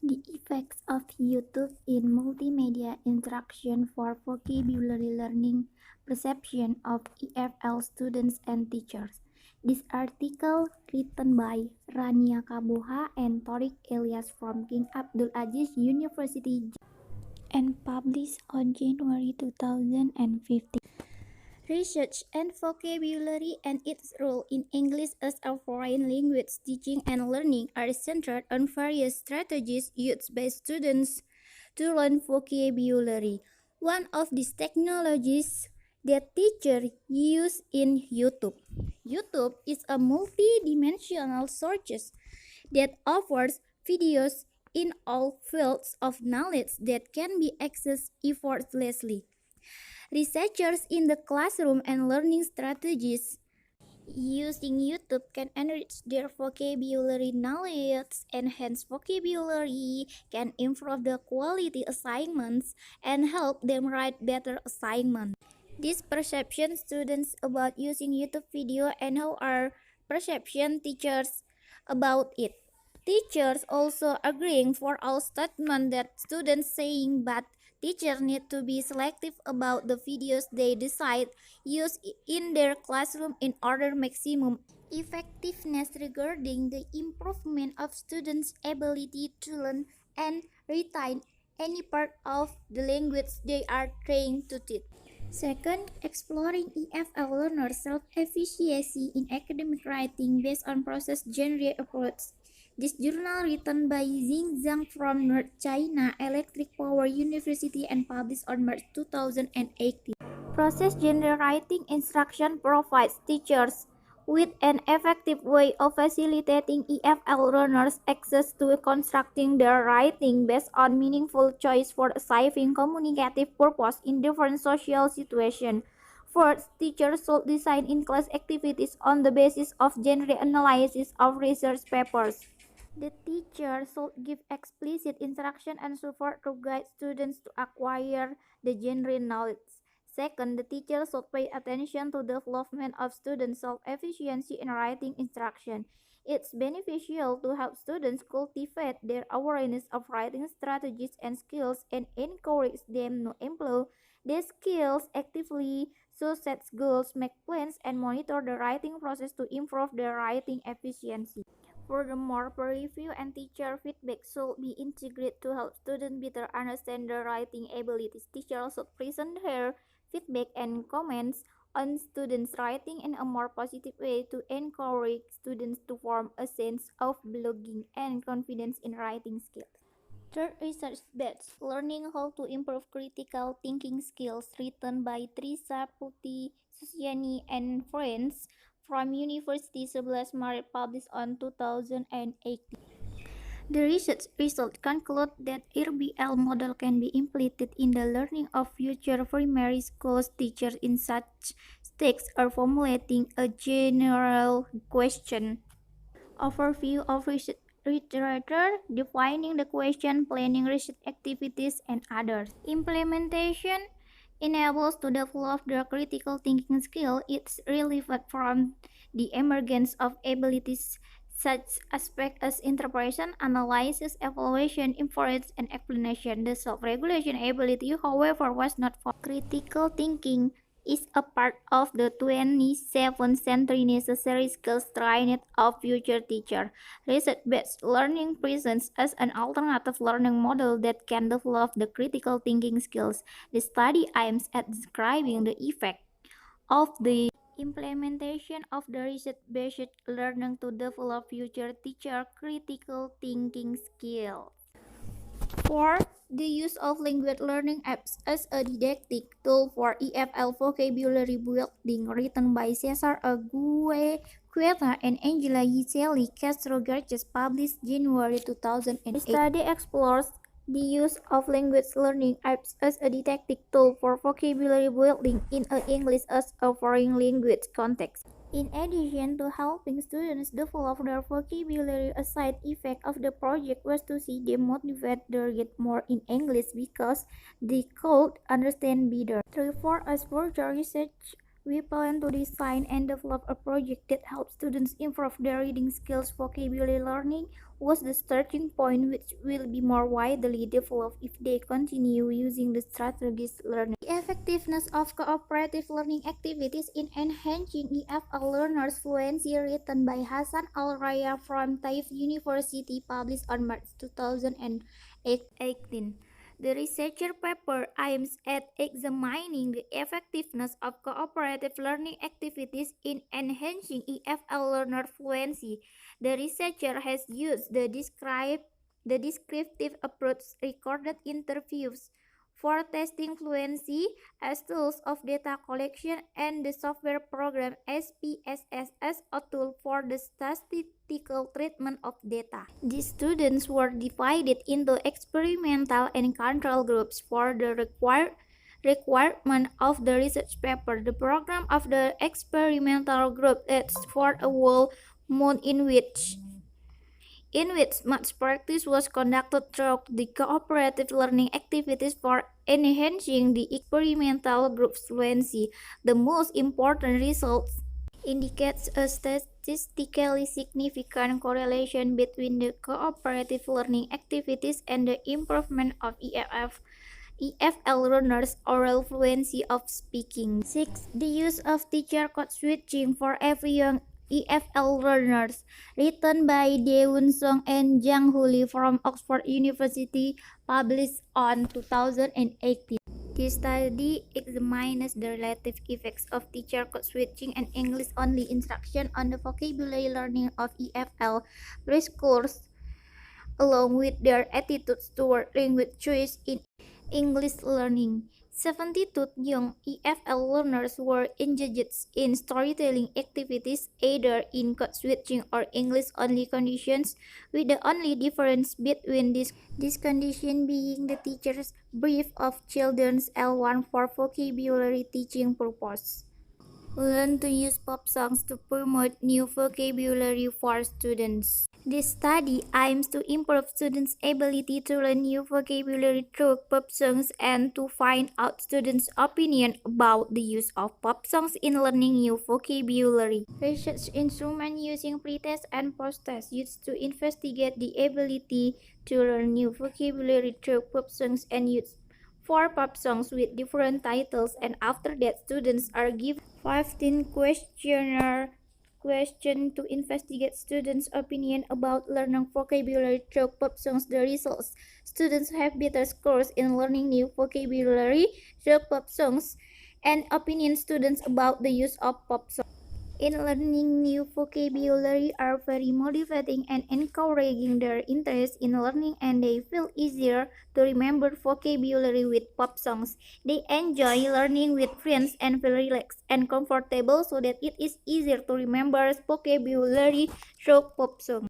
The effects of YouTube in multimedia interaction for vocabulary learning perception of EFL students and teachers. This article written by Rania Kabuha and Torik Elias from King Abdul Aziz University and published on January 2015. Research and vocabulary and its role in English as a foreign language teaching and learning are centered on various strategies used by students to learn vocabulary. One of these technologies that teachers use in YouTube. YouTube is a multi-dimensional source that offers videos in all fields of knowledge that can be accessed effortlessly. Researchers in the classroom and learning strategies using YouTube can enrich their vocabulary knowledge, enhance vocabulary, can improve the quality assignments, and help them write better assignments. This perception students about using YouTube video and how are perception teachers about it. Teachers also agreeing for all statement that students saying but teachers need to be selective about the videos they decide use in their classroom in order maximum effectiveness regarding the improvement of students' ability to learn and retain any part of the language they are trying to teach. Second, exploring EFL learners' self-efficacy in academic writing based on process-genre approach. This journal written by Xing Zhang from North China Electric Power University and published on March 2018. Process-genre writing instruction provides teachers with an effective way of facilitating EFL learners access to constructing their writing based on meaningful choice for achieving communicative purpose in different social situations. First, teachers should design in-class activities on the basis of genre analysis of research papers. The teacher should give explicit instruction and support to guide students to acquire the genre knowledge. Second, the teacher should pay attention to the development of students' self-efficiency in writing instruction. It's beneficial to help students cultivate their awareness of writing strategies and skills and encourage them to employ these skills actively, so set goals, make plans, and monitor the writing process to improve their writing efficiency. Furthermore, peer review and teacher feedback should be integrated to help students better understand their writing abilities. Teachers should present their feedback and comments on students' writing in a more positive way to encourage students to form a sense of belonging and confidence in writing skills. Third, research-based learning how to improve critical thinking skills, written by Trisa Putih Susiani and friends from University 11 Maret, published on 2018. The research results conclude that RBL model can be implemented in the learning of future primary school teachers in such stakes are formulating a general question. Overview of research literature, defining the question, planning research activities, and others. Implementation enables to develop the critical thinking skill. It's relevant from the emergence of abilities such aspects as interpretation, analysis, evaluation, inference, and explanation. The self-regulation ability, however, was not for critical thinking is a part of the 27th century necessary skills trained of future teachers. Research-based learning presents as an alternative learning model that can develop the critical thinking skills. The study aims at describing the effect of the implementation of the research-based learning to develop future teacher critical thinking skills. 4. The use of language learning apps as a didactic tool for EFL vocabulary building, written by Cesar Aguilera and Angela Giseli Castro Garces, published January 2008. The study explores the use of language learning apps as a didactic tool for vocabulary building in an English as a foreign language context. In addition to helping students develop their vocabulary, a side effect of the project was to see them motivate their get more in English because they could understand better. 3. For us, further research We plan to design and develop a project that helps students improve their reading skills. Vocabulary learning was the starting point, which will be more widely developed if they continue using the strategies learning. The effectiveness of cooperative learning activities in enhancing EFL learners' fluency, written by Hassan Al-Raya from Taif University, published on March 2018. The researcher paper aims at examining the effectiveness of cooperative learning activities in enhancing EFL learner fluency. The researcher has used the descriptive approach, recorded interviews for testing fluency as tools of data collection, and the software program SPSS as a tool for the statistical treatment of data. The students were divided into experimental and control groups for the requirement of the research paper. The program of the experimental group is for a whole month in which much practice was conducted through the cooperative learning activities for enhancing the experimental group's fluency. The most important results indicates a statistically significant correlation between the cooperative learning activities and the improvement of EFL learners' oral fluency of speaking. 6. The use of teacher code switching for every young EFL learners, written by Daewon Song and Jiang Hu from Oxford University, published on 2018. This study examines the relative effects of teacher code switching and English-only instruction on the vocabulary learning of EFL preschoolers, along with their attitudes toward language choice in English learning. 72 young EFL learners were engaged in storytelling activities, either in code switching or English-only conditions, with the only difference between this condition being the teacher's brief of children's L1 for vocabulary teaching purpose. Learn to use pop songs to promote new vocabulary for students. This study aims to improve students' ability to learn new vocabulary through pop songs and to find out students' opinion about the use of pop songs in learning new vocabulary. Research instruments using pre-test and post-test used to investigate the ability to learn new vocabulary through pop songs and used 4 pop songs with different titles, and after that students are given 15 questions to investigate students' opinion about learning vocabulary through pop songs. The results: students have better scores in learning new vocabulary through pop songs, and opinion students about the use of pop songs in learning new vocabulary are very motivating and encouraging their interest in learning, and they feel easier to remember vocabulary with pop songs. They enjoy learning with friends and feel relaxed and comfortable, so that it is easier to remember vocabulary through pop songs.